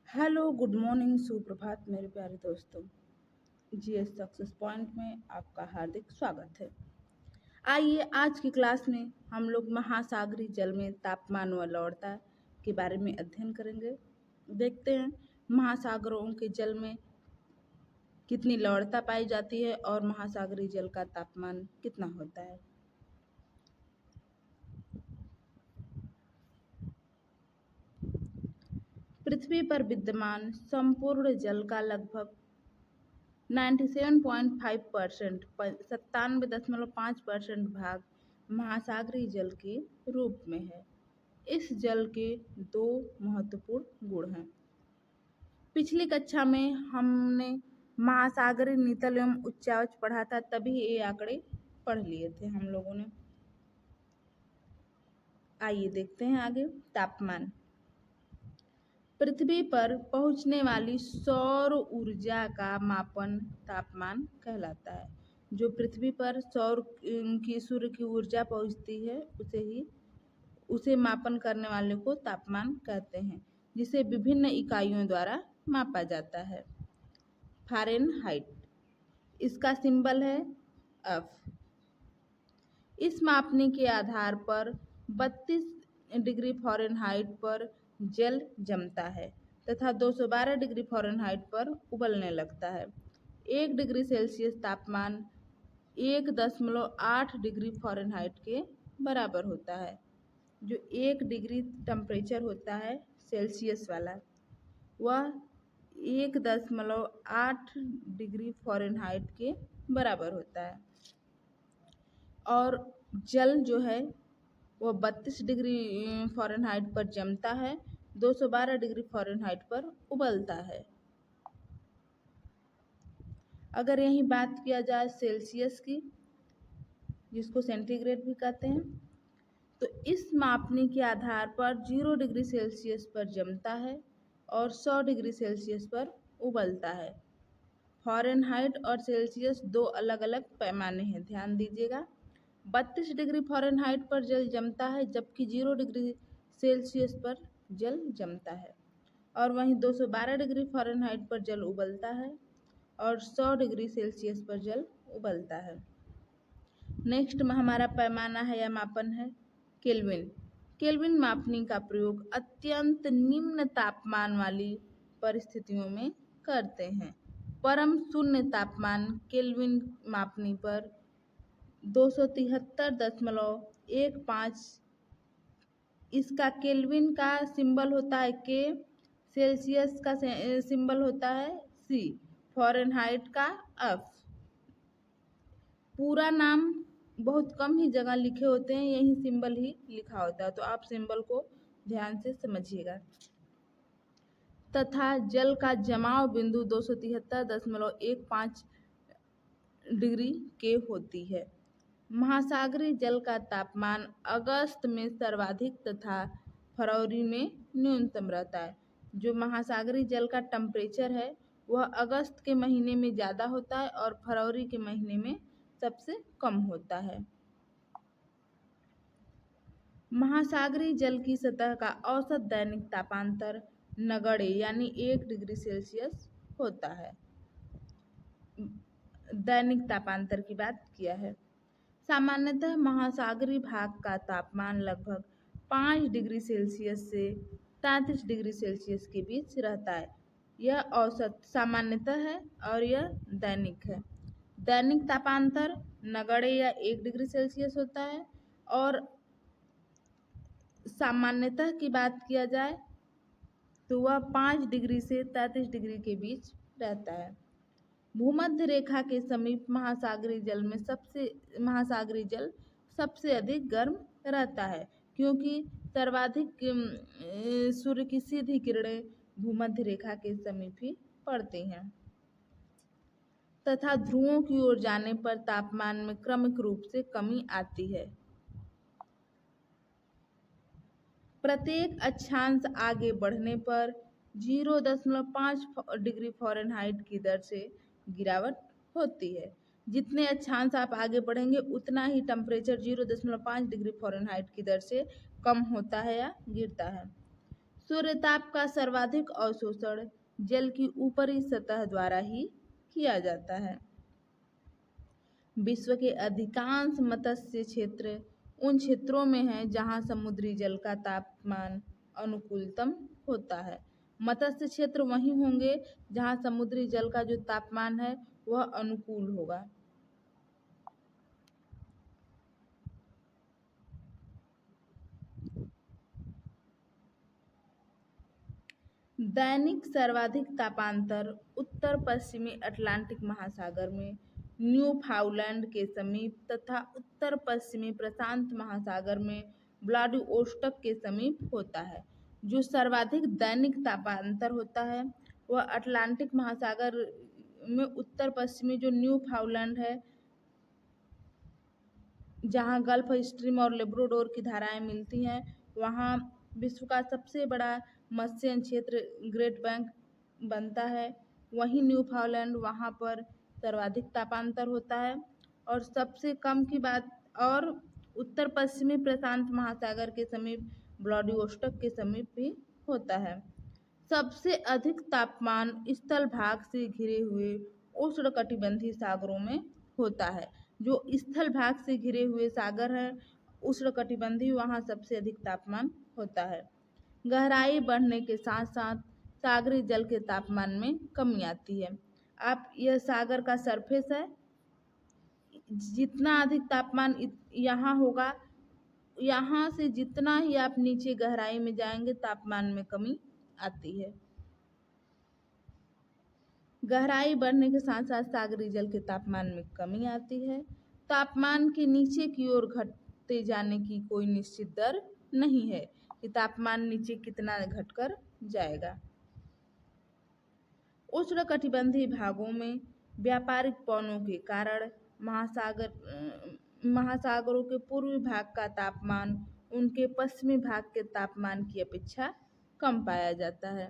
Hello, good morning, सुप्रभात मेरे प्यारे दोस्तों। जीएस सक्सेस पॉइंट में आपका हार्दिक स्वागत है। आइए आज की क्लास में हम लोग महासागरीय जल में तापमान व लवणता के बारे में अध्ययन करेंगे। देखते हैं महासागरों के जल में कितनी लवणता पाई जाती है और महासागरीय जल का तापमान कितना होता है। पृथ्वी पर विद्यमान संपूर्ण जल का लगभग 97.5% 97.5% भाग महासागरीय जल के रूप में है। इस जल के दो महत्वपूर्ण गुण हैं। पिछली कक्षा में हमने महासागरीय नितल एवं उच्चावच पढ़ा था, तभी ये आंकड़े पढ़ लिए थे हम लोगों ने। आइए देखते हैं आगे। तापमान पृथ्वी पर पहुंचने वाली सौर ऊर्जा का मापन तापमान कहलाता है। जो पृथ्वी पर सूर्य की ऊर्जा पहुंचती है उसे मापन करने वाले को तापमान कहते हैं, जिसे विभिन्न इकाइयों द्वारा मापा जाता है। फ़ारेनहाइट, इसका सिंबल है F। इस मापने के आधार पर 32 डिग्री फ़ारेनहाइट पर जल जमता है तथा 212 डिग्री फ़ारेनहाइट पर उबलने लगता है। 1 डिग्री सेल्सियस तापमान 1.8 डिग्री फ़ारेनहाइट के बराबर होता है। जो 1 डिग्री टेम्परेचर होता है सेल्सियस वाला, वह 1.8 डिग्री फ़ारेनहाइट के बराबर होता है। और जल जो है वह 32 डिग्री फ़ारेनहाइट पर जमता है, 212 डिग्री फ़ारेनहाइट पर उबलता है। अगर यही बात किया जाए सेल्सियस की, जिसको सेंटीग्रेड भी कहते हैं, तो इस मापने के आधार पर 0 डिग्री सेल्सियस पर जमता है और 100 डिग्री सेल्सियस पर उबलता है। फ़ारेनहाइट और सेल्सियस दो अलग अलग पैमाने हैं, ध्यान दीजिएगा। 32 डिग्री फ़ारेनहाइट पर जल जमता है, जबकि 0 डिग्री सेल्सियस पर जल जमता है। और वहीं 212 डिग्री फ़ारेनहाइट पर जल उबलता है और 100 डिग्री सेल्सियस पर जल उबलता है। नेक्स्ट हमारा पैमाना है या मापन है केल्विन। केल्विन मापने का प्रयोग अत्यंत निम्न तापमान वाली परिस्थितियों में करते हैं। परम शून्य तापमान केल्विन मापने पर 273.15। इसका केल्विन का सिंबल होता है के, सेल्सियस का सिंबल होता है C, फ़ारेनहाइट का F। पूरा नाम बहुत कम ही जगह लिखे होते हैं, यही सिंबल ही लिखा होता है, तो आप सिंबल को ध्यान से समझिएगा। तथा जल का जमाव बिंदु 273.15 डिग्री के होती है। महासागरीय जल का तापमान अगस्त में सर्वाधिक तथा फरवरी में न्यूनतम रहता है। जो महासागरीय जल का टेम्परेचर है वह अगस्त के महीने में ज़्यादा होता है और फरवरी के महीने में सबसे कम होता है। महासागरीय जल की सतह का औसत दैनिक तापांतर नगण्य यानी 1 डिग्री सेल्सियस होता है। दैनिक तापांतर की बात किया है। सामान्यतः महासागरीय भाग का तापमान लगभग 5 डिग्री सेल्सियस से 33 डिग्री सेल्सियस के बीच रहता है। यह औसत सामान्यतः है और यह दैनिक है। दैनिक तापांतर नगण्य या 1 डिग्री सेल्सियस होता है और सामान्यतः की बात किया जाए तो वह 5 डिग्री से 33 डिग्री के बीच रहता है। भूमध्य रेखा के समीप महासागरीय जल सबसे अधिक गर्म रहता है, क्योंकि सर्वाधिक सूर्य की सीधी किरणें भूमध्य रेखा के समीप ही पड़ती हैं तथा ध्रुवों की ओर जाने पर तापमान में क्रमिक रूप से कमी आती है। प्रत्येक अक्षांश आगे बढ़ने पर 0.5 डिग्री फ़ारेनहाइट की दर से गिरावट होती है। जितने अक्षांश आप आगे बढ़ेंगे उतना ही टेम्परेचर 0.5 डिग्री फ़ारेनहाइट की दर से कम होता है या गिरता है। सूर्यताप का सर्वाधिक अवशोषण जल की ऊपरी सतह द्वारा ही किया जाता है। विश्व के अधिकांश मत्स्य क्षेत्र उन क्षेत्रों में हैं जहां समुद्री जल का तापमान अनुकूलतम होता है। मत्स्य क्षेत्र वहीं होंगे जहां समुद्री जल का जो तापमान है वह अनुकूल होगा। दैनिक सर्वाधिक तापांतर उत्तर पश्चिमी अटलांटिक महासागर में न्यूफाउंडलैंड के समीप तथा उत्तर पश्चिमी प्रशांत महासागर में व्लादिवोस्टॉक के समीप होता है। जो सर्वाधिक दैनिक तापांतर होता है वह अटलांटिक महासागर में उत्तर पश्चिमी जो न्यूफाउंडलैंड है, जहां गल्फ स्ट्रीम और लेब्राडोर की धाराएं मिलती हैं, वहां विश्व का सबसे बड़ा मत्स्य क्षेत्र ग्रेट बैंक बनता है। वहीं न्यूफाउंडलैंड, वहां पर सर्वाधिक तापांतर होता है। और सबसे कम की बात, और उत्तर पश्चिमी प्रशांत महासागर के समीप व्लादिवोस्टॉक के समीप भी होता है। सबसे अधिक तापमान स्थल भाग से घिरे हुए उष्णकटिबंधीय सागरों में होता है। जो स्थल भाग से घिरे हुए सागर है उष्णकटिबंधीय, वहाँ सबसे अधिक तापमान होता है। गहराई बढ़ने के साथ साथ सागरी जल के तापमान में कमी आती है। आप यह सागर का सरफेस है, जितना अधिक तापमान यहाँ होगा, यहाँ से जितना ही आप नीचे गहराई में जाएंगे तापमान में कमी आती है। गहराई बढ़ने के साथ साथ सागरी जल के तापमान में कमी आती है। तापमान के नीचे की ओर घटते जाने की कोई निश्चित दर नहीं है कि तापमान नीचे कितना घटकर जाएगा। उष्णकटिबंधीय भागों में व्यापारिक पवनों के कारण महासागरों के पूर्वी भाग का तापमान उनके पश्चिमी भाग के तापमान की अपेक्षा कम पाया जाता है।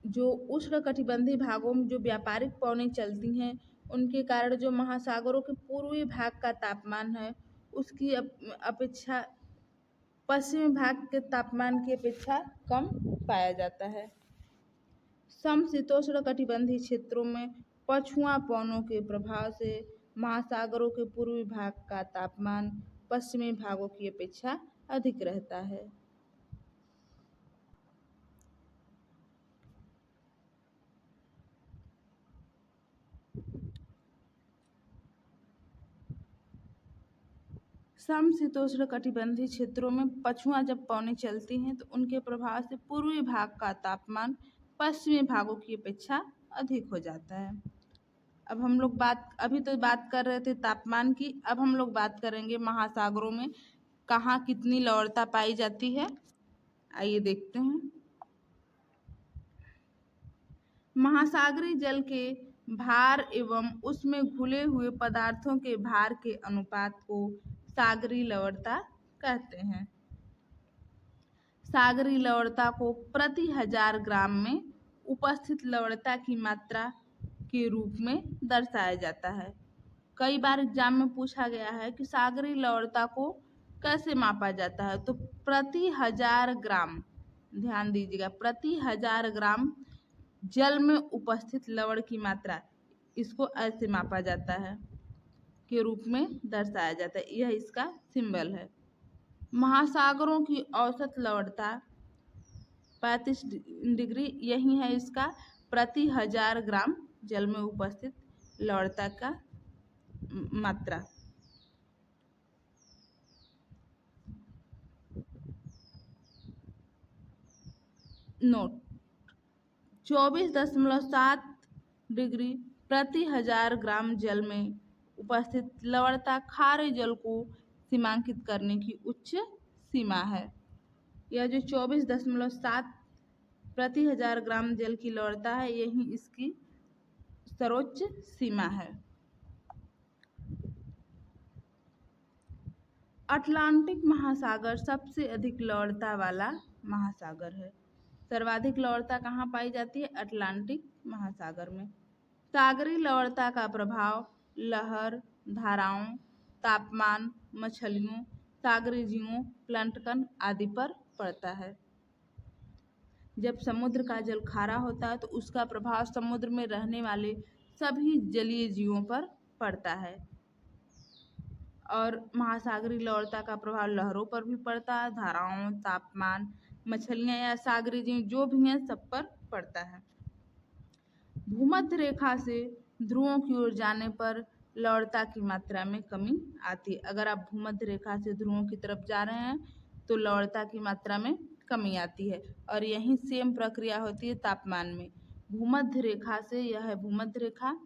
जो उष्णकटिबंधीय भागों में जो व्यापारिक पवनें चलती हैं, उनके कारण जो महासागरों के पूर्वी भाग का तापमान है उसकी अपेक्षा पश्चिमी भाग के तापमान की अपेक्षा कम पाया जाता है। समशीतोष्ण कटिबंधीय क्षेत्रों में पछुआ पवनों के प्रभाव से महासागरों के पूर्वी भाग का तापमान पश्चिमी भागों की अपेक्षा अधिक रहता है। समशीतोष्ण कटिबंधीय क्षेत्रों में पछुआ जब पवनें चलती हैं तो उनके प्रभाव से पूर्वी भाग का तापमान पश्चिमी भागों की अपेक्षा अधिक हो जाता है। अब हम लोग अभी तो बात कर रहे थे तापमान की, अब हम लोग बात करेंगे महासागरों में कहाँ कितनी लवणता पाई जाती है। आइए देखते हैं। महासागरीय जल के भार एवं उसमें घुले हुए पदार्थों के भार के अनुपात को सागरीय लवणता कहते हैं। सागरीय लवणता को प्रति 1000 ग्राम में उपस्थित लवणता की मात्रा के रूप में दर्शाया जाता है। कई बार एग्जाम में पूछा गया है कि सागरीय लवणता को कैसे मापा जाता है, तो प्रति 1000 ग्राम, ध्यान दीजिएगा, प्रति 1000 ग्राम जल में उपस्थित लवण की मात्रा, इसको ऐसे मापा जाता है, के रूप में दर्शाया जाता है। यह इसका सिंबल है। महासागरों की औसत लवणता 35 डिग्री, यही है इसका प्रति 1000 ग्राम जल में उपस्थित लवणता का मात्रा। नोट: 24.7 डिग्री प्रति 1000 ग्राम जल में उपस्थित लवणता खारे जल को सीमांकित करने की उच्च सीमा है। यह जो 24.7 प्रति 1000 ग्राम जल की लवणता है, यही इसकी सर्वोच्च सीमा है। अटलांटिक महासागर सबसे अधिक लवणता वाला महासागर है। सर्वाधिक लवणता कहाँ पाई जाती है? अटलांटिक महासागर में। सागरीय लवणता का प्रभाव लहर, धाराओं, तापमान मछलियों, सागरी जीवों, प्लांटन आदि पर पड़ता है। जब समुद्र का जल खारा होता है तो उसका प्रभाव समुद्र में रहने वाले सभी जलीय जीवों पर पड़ता है। और महासागरीय लवणता का प्रभाव लहरों पर भी पड़ता है, धाराओं, तापमान, मछलियां या सागरीय जीव जो भी हैं सब पर पड़ता है। भूमध्य रेखा से ध्रुवों की ओर जाने पर लवणता की मात्रा में कमी आती है। अगर आप भूमध्य रेखा से ध्रुवों की तरफ जा रहे हैं तो लवणता की मात्रा में कमी आती है। और यही सेम प्रक्रिया होती है तापमान में। भूमध्य रेखा से, यह है भूमध्य रेखा,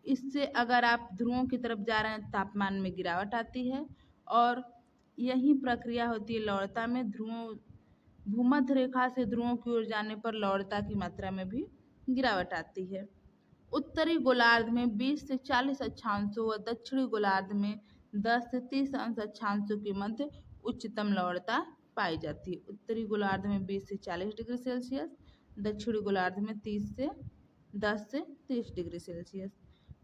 इससे अगर आप ध्रुवों की तरफ जा रहे हैं तापमान में गिरावट आती है। और यही प्रक्रिया होती है लवणता में। भूमध्य रेखा से ध्रुवों की ओर जाने पर लवणता की मात्रा में भी गिरावट आती है। उत्तरी गोलार्ध में 20 से 40 अक्षांशों व दक्षिणी गोलार्ध में 10 से 30 अंश अक्षांशों के मध्य उच्चतम लवणता पाई जाती है। उत्तरी गोलार्ध में 20 से 40 डिग्री सेल्सियस, दक्षिणी गोलार्ध में 10 से 30 डिग्री सेल्सियस।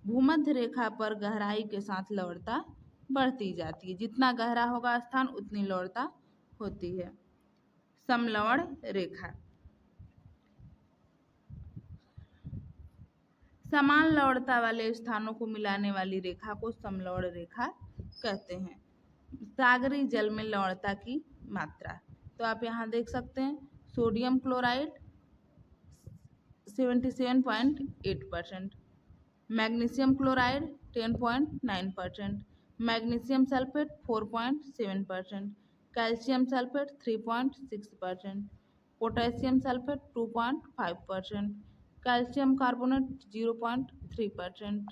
भूमध्य रेखा पर गहराई के साथ लवणता बढ़ती जाती है। जितना गहरा होगा स्थान उतनी लवणता होती है। समलवण रेखा, समान लवणता वाले स्थानों को मिलाने वाली रेखा को समलवण रेखा कहते हैं। सागरी जल में लवणता की मात्रा, तो आप यहाँ देख सकते हैं sodium chloride 77.8%, magnesium chloride 10.9%, magnesium sulphate 4.7%, calcium sulphate 3.6%, potassium sulphate 2.5%, calcium carbonate 0.3%,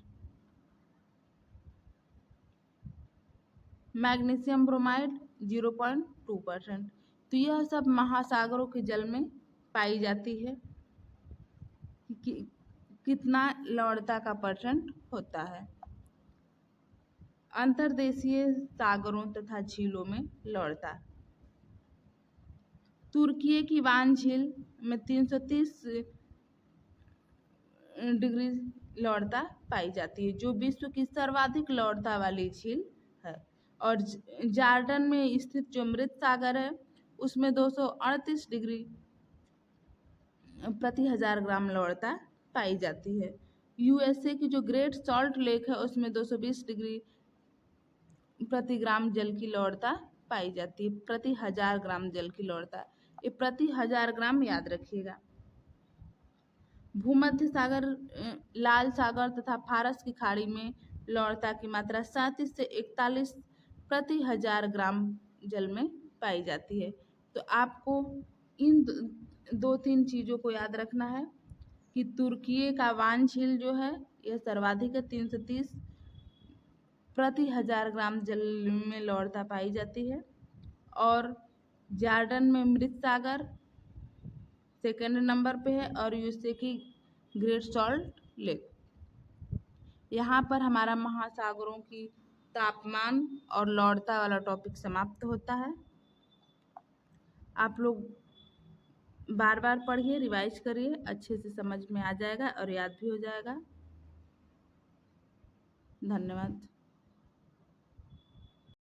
magnesium bromide 0.2%। तो यह सब महासागरों के जल में पाई जाती है कि कितना लवणता का परसेंट होता है। अंतर्देशीय सागरों तथा झीलों में लवणता, तुर्की की वान झील में 330 डिग्री लवणता पाई जाती है, जो विश्व की सर्वाधिक लवणता वाली झील है। और जॉर्डन में स्थित जो मृत सागर है उसमें 238 डिग्री प्रति 1000 ग्राम लवणता पाई जाती है। यूएसए की जो ग्रेट सॉल्ट लेक है उसमें 220 डिग्री प्रति ग्राम जल की लवणता पाई जाती है। प्रति 1000 ग्राम जल की लवणता, ये प्रति 1000 ग्राम याद रखिएगा। भूमध्य सागर, लाल सागर तथा फारस की खाड़ी में लवणता की मात्रा 37 से 41 प्रति 1000 ग्राम जल में पाई जाती है। तो आपको इन 2-3 चीज़ों को याद रखना है कि तुर्की का वान झील जो है यह सर्वाधिक है, 330 प्रति 1000 ग्राम जल में लवणता पाई जाती है। और जॉर्डन में मृत सागर सेकेंड नंबर पे है और यूएसए की ग्रेट सॉल्ट लेक। यहाँ पर हमारा महासागरों की तापमान और लवणता वाला टॉपिक समाप्त होता है। आप लोग बार बार पढ़िए, रिवाइज करिए, अच्छे से समझ में आ जाएगा और याद भी हो जाएगा। धन्यवाद।